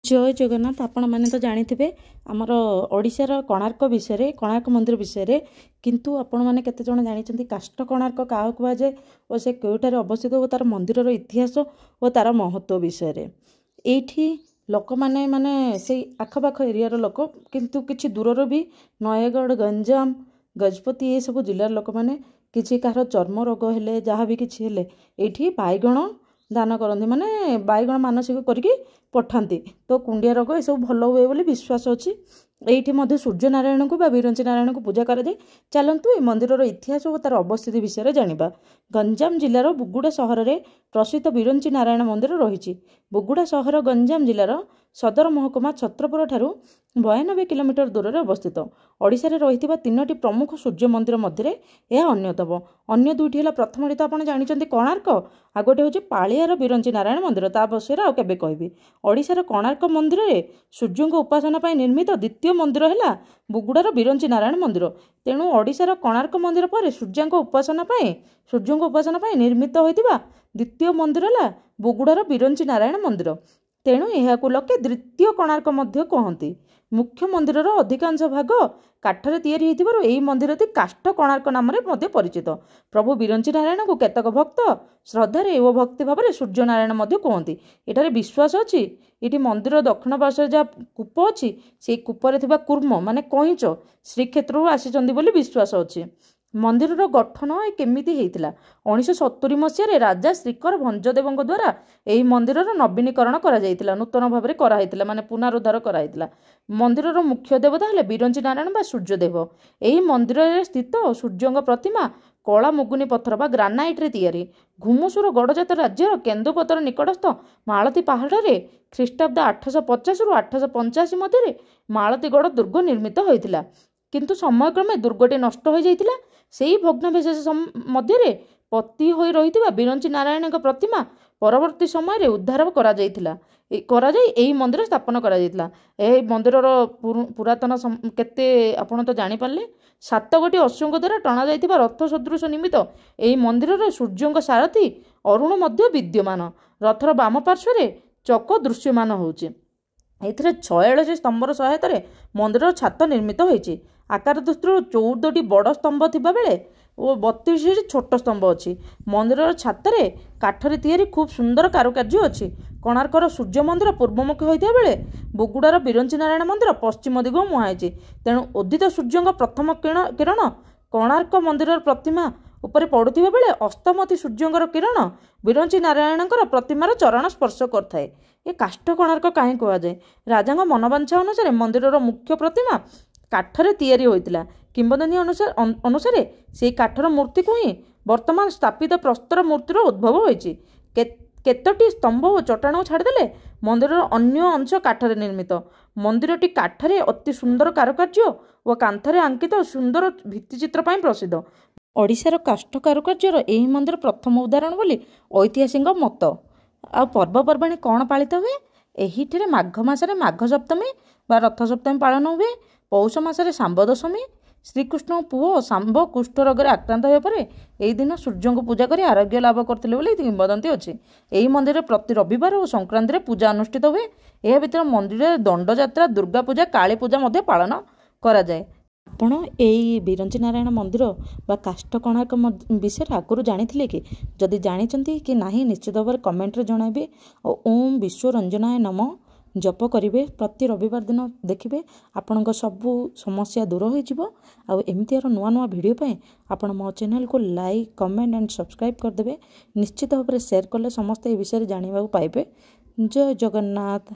जय जगन्नाथ। आपण मैंने तो जानी आमर ओडिशार कोणार्क विषय कोणार्क मंदिर विषय किंतु आपण मैंने केते जण जानी काष्ठ कोणार्क क्या कहुए और से कौटार अवस्थित और तार मंदिर इतिहास और तार महत्व विषय ये लोक मैंने माने से आखपाख एरिया लोक किंतु किछि दूर भी नयगढ़ गंजाम गजपति ये सब जिलार लोक मैंने किछि कहार चर्म रोग हेले जहाँ भी किछि हेले एठी बाइगण दान करते माने बाइगण मानसिक करके पठाती तो कुंडिया रोग ये सब भल हुए बोली विश्वास अच्छी। एठी मध्य सूर्य नारायण को विरंची नारायण को पूजा कराए। चलतु ए मंदिर इतिहास और तार अवस्थिति विषय जानिबा। गंजाम जिलार बुगुड़ा सहर में प्रसिद्ध विरंची नारायण मंदिर रही। बुगुड़ा सहर गंजाम जिलार सदर महकुमा छत्रपुर ठारू 92 किलोमीटर दूर में अवस्थित। ओडिशा रे रही तीनोटी प्रमुख सूर्य मंदिर मध्य यह अन्यतम। अन्य दुईटी है प्रथम तो आप जानते कोणार्क आ गोटे हूँ पालियार विरंची नारायण मंदिर ता विषय आउ केबे कहबी। ओडिशार कोणार्क मंदिर में सूर्य उपासना निर्मित द्वितीय मंदिर है बुगुड़ार विरंची नारायण मंदिर। तेणु ओडिशार कोणार्क मंदिर पर सूर्य उपासना निर्मित होता द्वितीय मंदिर है बुगुड़ार विरंची नारायण मंदिर। तेणु यह लोके द्वितीय कोणार्क कहती। मुख्य मंदिर अधिकांश भाग काठरे तैयारी होइथिबारु एही मंदिरटी काष्ठ कोणार्क नाम परिचित। प्रभु विरंची नारायण को केतक भक्त श्रद्धार एवं भक्ति भाव में सूर्य नारायण कहती। एठारे विश्वास अच्छी ये मंदिर दक्षिण पार्श्व जहाँ कूप अच्छी से कूपर थिबा कूर्म माने कईच श्रीक्षेत्र आसीचंदी बोली विश्वास अच्छी। मंदिर गठन केमिति हेइतिला 1970 मसीह राजा श्रीकर भंजदेव द्वारा यही मंदिर नवीनीकरण करा जायतिला नूतन भाव में कराइतिला माने पुनरुद्धार कराइतिला। मंदिर मुख्य देवता हेले विरंची नारायण बा सूर्यदेव। यही मंदिर स्थित सूर्य प्रतिमा कला मुगुनी पत्थर बा ग्रानाइट रे तैयारी। घुमुसुर गड़जात राज्यर केन्दुपतर निकटस्थ मालती पहाड़ में ख्रीष्टाब्द 850 रु 885 मध्य मालतीगढ़ दुर्ग निर्मित होइतिला। किंतु समयक्रमे दुर्गटी नष्ट हो जाइतिला। सेही भग्नावशेष मध्य पति होई रहितिबा विरंची नारायण प्रतिमा परवर्ती समय रे उद्धार करा जाई मंदिर स्थापन करा जाइतिला। एही मंदिरर पुरातन केते आपण तो जानि पारले 7 गोटी अश्वों द्वारा टणा जाइतिबा रथ सदृश निमित्त एही मंदिरर सूर्यंक सारथी अरुण मध्य विद्यमान। रथर बाम पार्श्व चक दृश्यमान होउची। एथिरे 46 स्तंभर सहायतार मंदिर छात निर्मित होइछि। आकार दृष्टि 14टी बड़ स्तंभ थिबा बेले और 32 छोट स्तंभ अच्छी। मंदिर छातरे काठरे तैयारी खूब सुंदर कारुकार्य अच्छी। कोणार्कर सूर्य मंदिर पूर्वमुखी होता बेले बुगुड़ार विरंची नारायण मंदिर पश्चिम दिग मुहांची। तेणु उदित सूर्य प्रथम किरण कोणार्क मंदिर प्रतिमा उपरे पड़ुथिबा बेले अस्तमती सूर्यंकर किरण विरंची नारायण प्रतिमार चरण स्पर्श करथाए। ये काष्ठ कोणार्क कहीं कहुए राजा मनोवांछा अनुसार मंदिर मुख्य प्रतिमा काठरे तैयारी होइतिला। किंबदंती अनुसार से काठर मूर्ति को ही वर्तमान स्थापित प्रस्तर मूर्तिर उद्भव होइछि। केतोटी स्तंभ और चट्टाण छाड़देले मंदिर अन्य अंश काठरे निर्मित। मंदिरटी काठरे अति सुंदर कारुकार्य और कांथरे अंकित सुंदर भित्तिचित्र पर प्रसिद्ध। ओडिशार काष्ठ कारुकार्यर यही मंदिर प्रथम उदाहरण बोली ऐतिहासिक मत। आ पर्वपर्वाणी कौन पालित हुए एहिठिरे माघ मासरे माघ सप्तमी बा रथ सप्तमी पालन हुए। पौष मासरे सांब दशमी श्रीकृष्ण पुओ सांब कुष्ठ रोग आक्रांत होगा पर यही दिन सूर्य को पूजा कर आरोग्य लाभ करते बोली किंबदंती अच्छी। यही मंदिर प्रति रविवार और संक्रांति पूजा अनुष्ठित हुए। यह भीतर मंदिर दंड जात्रा दुर्गा पूजा काली पूजा मध्य पालन करा जाए। आपण यही विरंची नारायण मंदिर बा काष्ठ कोणार्क विषय आगुरी जानी कि जदि जानी कि नहीं निश्चित भाव में कमेंट जणाइबे। और ओम विश्व रंजनाय नमः जप करेंगे। प्रति रविवार दिन देखिए आपण सबू समस्या दूर हो। एमती नुआ नुआ वीडियो पे आपण मो चैनल को लाइक कमेंट एंड सब्सक्राइब करदे। निश्चित भाव में शेयर कले समस्त ए विषय जानवा पाइबे। जय जगन्नाथ।